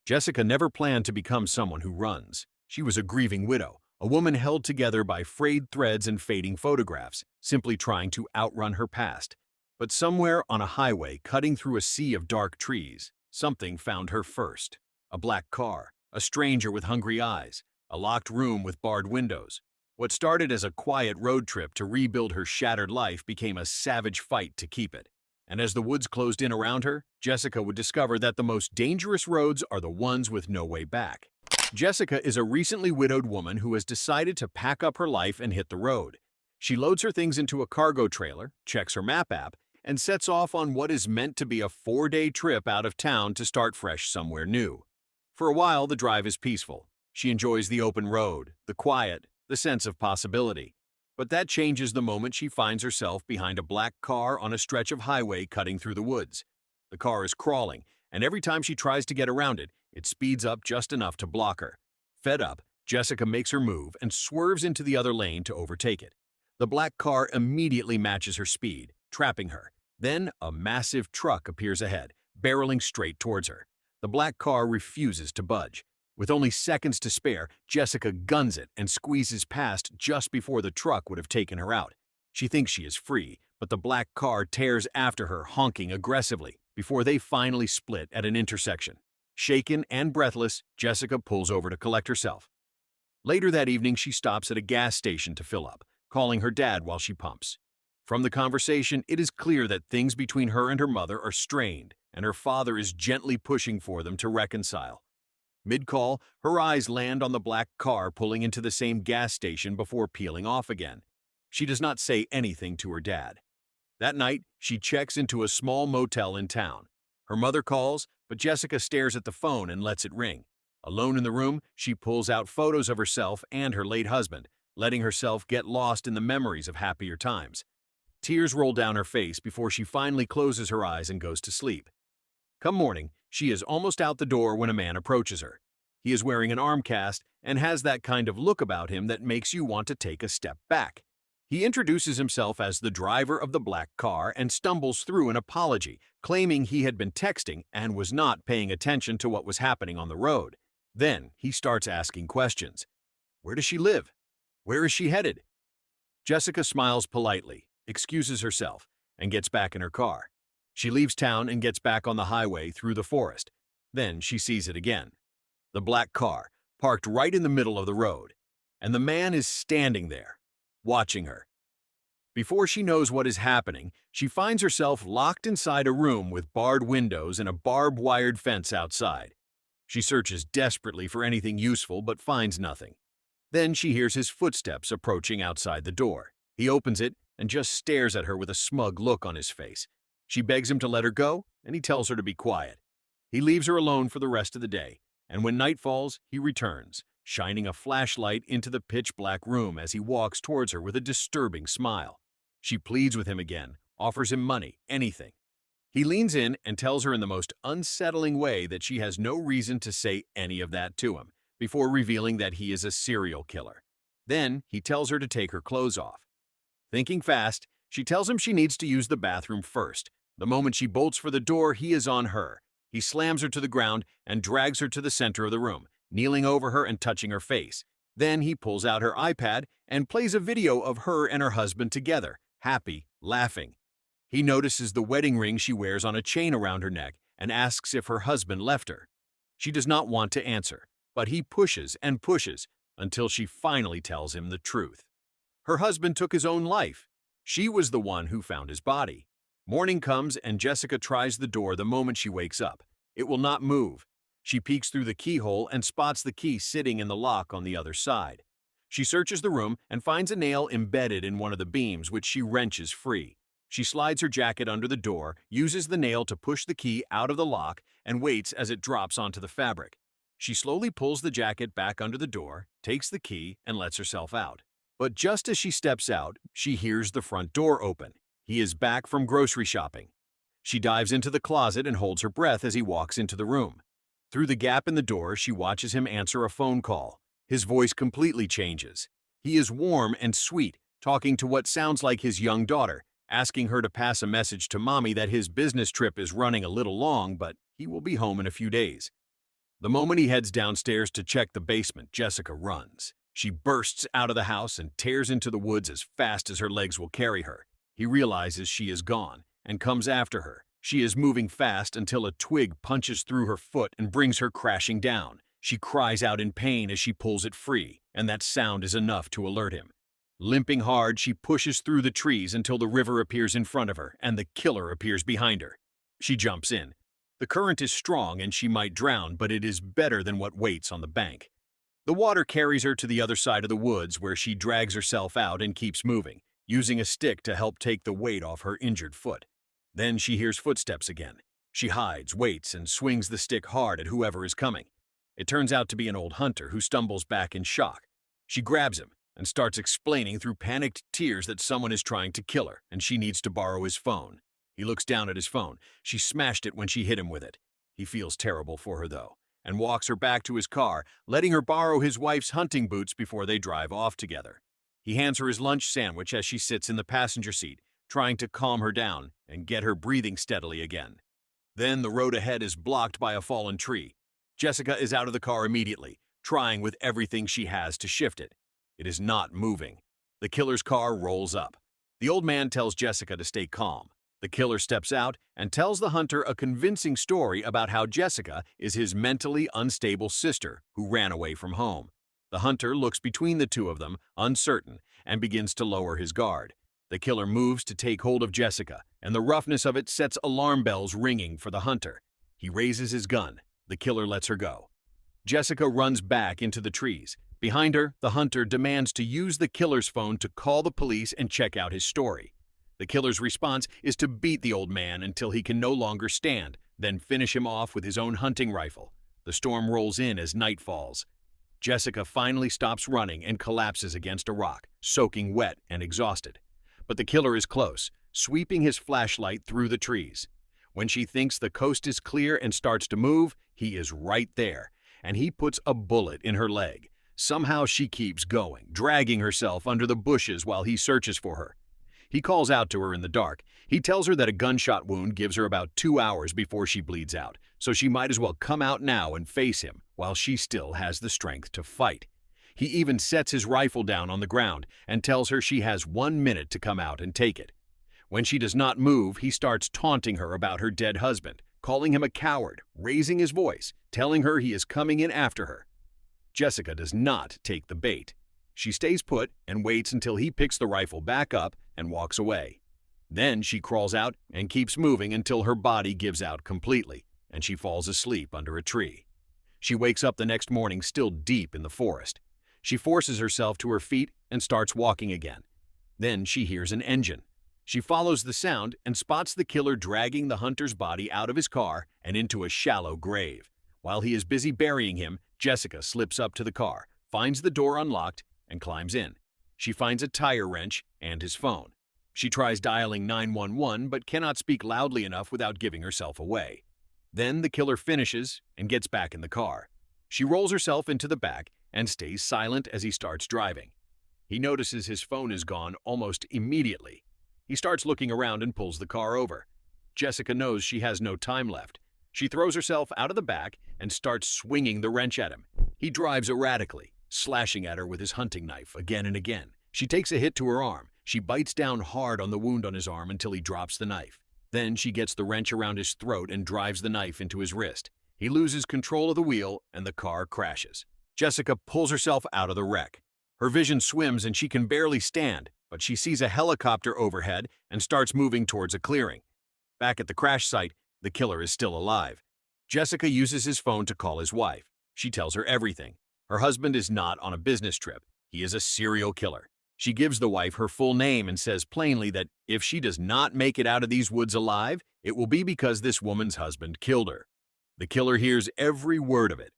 Jessica never planned to become someone who runs. She was a grieving widow, a woman held together by frayed threads and fading photographs, simply trying to outrun her past. But somewhere on a highway cutting through a sea of dark trees, something found her first. A black car, a stranger with hungry eyes, a locked room with barred windows. What started as a quiet road trip to rebuild her shattered life became a savage fight to keep it. And as the woods closed in around her, Jessica would discover that the most dangerous roads are the ones with no way back. Jessica is a recently widowed woman who has decided to pack up her life and hit the road. She loads her things into a cargo trailer, checks her map app, and sets off on what is meant to be a 4-day trip out of town to start fresh somewhere new. For a while, the drive is peaceful. She enjoys the open road, the quiet, the sense of possibility. But that changes the moment she finds herself behind a black car on a stretch of highway cutting through the woods. The car is crawling, and every time she tries to get around it, it speeds up just enough to block her. Fed up, Jessica makes her move and swerves into the other lane to overtake it. The black car immediately matches her speed, trapping her. Then a massive truck appears ahead, barreling straight towards her. The black car refuses to budge. With only seconds to spare, Jessica guns it and squeezes past just before the truck would have taken her out. She thinks she is free, but the black car tears after her, honking aggressively, before they finally split at an intersection. Shaken and breathless, Jessica pulls over to collect herself. Later that evening, she stops at a gas station to fill up, calling her dad while she pumps. From the conversation, it is clear that things between her and her mother are strained, and her father is gently pushing for them to reconcile. Mid-call, her eyes land on the black car pulling into the same gas station before peeling off again. She does not say anything to her dad. That night, she checks into a small motel in town. Her mother calls, but Jessica stares at the phone and lets it ring. Alone in the room, she pulls out photos of herself and her late husband, letting herself get lost in the memories of happier times. Tears roll down her face before she finally closes her eyes and goes to sleep. Come morning, she is almost out the door when a man approaches her. He is wearing an arm cast and has that kind of look about him that makes you want to take a step back. He introduces himself as the driver of the black car and stumbles through an apology, claiming he had been texting and was not paying attention to what was happening on the road. Then he starts asking questions. Where does she live? Where is she headed? Jessica smiles politely, excuses herself, and gets back in her car. She leaves town and gets back on the highway through the forest. Then she sees it again. The black car, parked right in the middle of the road. And the man is standing there, watching her. Before she knows what is happening, she finds herself locked inside a room with barred windows and a barbed-wired fence outside. She searches desperately for anything useful but finds nothing. Then she hears his footsteps approaching outside the door. He opens it and just stares at her with a smug look on his face. She begs him to let her go, and he tells her to be quiet. He leaves her alone for the rest of the day, and when night falls, he returns, shining a flashlight into the pitch-black room as he walks towards her with a disturbing smile. She pleads with him again, offers him money, anything. He leans in and tells her in the most unsettling way that she has no reason to say any of that to him, before revealing that he is a serial killer. Then he tells her to take her clothes off. Thinking fast, she tells him she needs to use the bathroom first. The moment she bolts for the door, he is on her. He slams her to the ground and drags her to the center of the room, kneeling over her and touching her face. Then he pulls out her iPad and plays a video of her and her husband together, happy, laughing. He notices the wedding ring she wears on a chain around her neck and asks if her husband left her. She does not want to answer, but he pushes and pushes until she finally tells him the truth. Her husband took his own life. She was the one who found his body. Morning comes and Jessica tries the door the moment she wakes up. It will not move. She peeks through the keyhole and spots the key sitting in the lock on the other side. She searches the room and finds a nail embedded in one of the beams, which she wrenches free. She slides her jacket under the door, uses the nail to push the key out of the lock, and waits as it drops onto the fabric. She slowly pulls the jacket back under the door, takes the key, and lets herself out. But just as she steps out, she hears the front door open. He is back from grocery shopping. She dives into the closet and holds her breath as he walks into the room. Through the gap in the door, she watches him answer a phone call. His voice completely changes. He is warm and sweet, talking to what sounds like his young daughter, asking her to pass a message to mommy that his business trip is running a little long, but he will be home in a few days. The moment he heads downstairs to check the basement, Jessica runs. She bursts out of the house and tears into the woods as fast as her legs will carry her. He realizes she is gone and comes after her. She is moving fast until a twig punches through her foot and brings her crashing down. She cries out in pain as she pulls it free, and that sound is enough to alert him. Limping hard, she pushes through the trees until the river appears in front of her and the killer appears behind her. She jumps in. The current is strong and she might drown, but it is better than what waits on the bank. The water carries her to the other side of the woods where she drags herself out and keeps moving, using a stick to help take the weight off her injured foot. Then she hears footsteps again. She hides, waits, and swings the stick hard at whoever is coming. It turns out to be an old hunter who stumbles back in shock. She grabs him and starts explaining through panicked tears that someone is trying to kill her and she needs to borrow his phone. He looks down at his phone. She smashed it when she hit him with it. He feels terrible for her, though, and walks her back to his car, letting her borrow his wife's hunting boots before they drive off together. He hands her his lunch sandwich as she sits in the passenger seat, trying to calm her down and get her breathing steadily again. Then the road ahead is blocked by a fallen tree. Jessica is out of the car immediately, trying with everything she has to shift it. It is not moving. The killer's car rolls up. The old man tells Jessica to stay calm. The killer steps out and tells the hunter a convincing story about how Jessica is his mentally unstable sister who ran away from home. The hunter looks between the two of them, uncertain, and begins to lower his guard. The killer moves to take hold of Jessica, and the roughness of it sets alarm bells ringing for the hunter. He raises his gun. The killer lets her go. Jessica runs back into the trees. Behind her, the hunter demands to use the killer's phone to call the police and check out his story. The killer's response is to beat the old man until he can no longer stand, then finish him off with his own hunting rifle. The storm rolls in as night falls. Jessica finally stops running and collapses against a rock, soaking wet and exhausted. But the killer is close, sweeping his flashlight through the trees. When she thinks the coast is clear and starts to move, he is right there, and he puts a bullet in her leg. Somehow she keeps going, dragging herself under the bushes while he searches for her. He calls out to her in the dark. He tells her that a gunshot wound gives her about 2 hours before she bleeds out, so she might as well come out now and face him while she still has the strength to fight. He even sets his rifle down on the ground and tells her she has 1 minute to come out and take it. When she does not move, he starts taunting her about her dead husband, calling him a coward, raising his voice, telling her he is coming in after her. Jessica does not take the bait. She stays put and waits until he picks the rifle back up and walks away. Then she crawls out and keeps moving until her body gives out completely, and she falls asleep under a tree. She wakes up the next morning still deep in the forest. She forces herself to her feet and starts walking again. Then she hears an engine. She follows the sound and spots the killer dragging the hunter's body out of his car and into a shallow grave. While he is busy burying him, Jessica slips up to the car, finds the door unlocked, and climbs in. She finds a tire wrench and his phone. She tries dialing 911 but cannot speak loudly enough without giving herself away. Then the killer finishes and gets back in the car. She rolls herself into the back and stays silent as he starts driving. He notices his phone is gone almost immediately. He starts looking around and pulls the car over. Jessica knows she has no time left. She throws herself out of the back and starts swinging the wrench at him. He drives erratically, slashing at her with his hunting knife again and again. She takes a hit to her arm. She bites down hard on the wound on his arm until he drops the knife. Then she gets the wrench around his throat and drives the knife into his wrist. He loses control of the wheel and the car crashes. Jessica pulls herself out of the wreck. Her vision swims and she can barely stand, but she sees a helicopter overhead and starts moving towards a clearing. Back at the crash site, the killer is still alive. Jessica uses his phone to call his wife. She tells her everything. Her husband is not on a business trip. He is a serial killer. She gives the wife her full name and says plainly that if she does not make it out of these woods alive, it will be because this woman's husband killed her. The killer hears every word of it.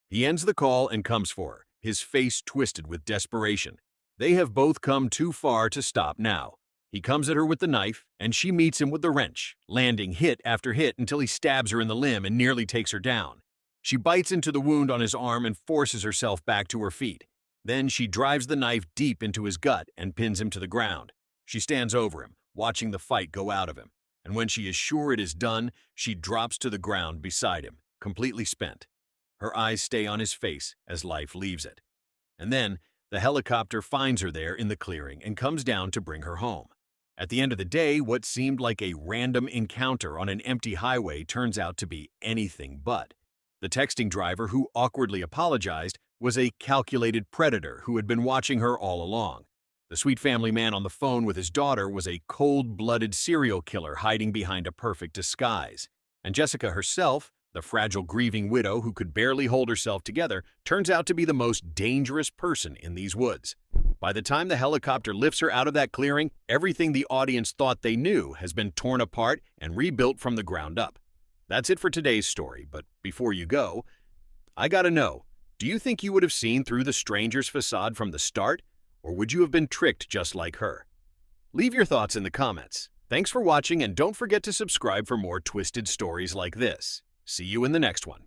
He ends the call and comes for her, his face twisted with desperation. They have both come too far to stop now. He comes at her with the knife, and she meets him with the wrench, landing hit after hit until he stabs her in the limb and nearly takes her down. She bites into the wound on his arm and forces herself back to her feet. Then she drives the knife deep into his gut and pins him to the ground. She stands over him, watching the fight go out of him, and when she is sure it is done, she drops to the ground beside him, completely spent. Her eyes stay on his face as life leaves it. And then, the helicopter finds her there in the clearing and comes down to bring her home. At the end of the day, what seemed like a random encounter on an empty highway turns out to be anything but. The texting driver who awkwardly apologized was a calculated predator who had been watching her all along. The sweet family man on the phone with his daughter was a cold-blooded serial killer hiding behind a perfect disguise. And Jessica herself, the fragile grieving widow who could barely hold herself together, turns out to be the most dangerous person in these woods. By the time the helicopter lifts her out of that clearing, everything the audience thought they knew has been torn apart and rebuilt from the ground up. That's it for today's story, but before you go, I gotta know, do you think you would have seen through the stranger's facade from the start, or would you have been tricked just like her? Leave your thoughts in the comments. Thanks for watching, and don't forget to subscribe for more twisted stories like this. See you in the next one.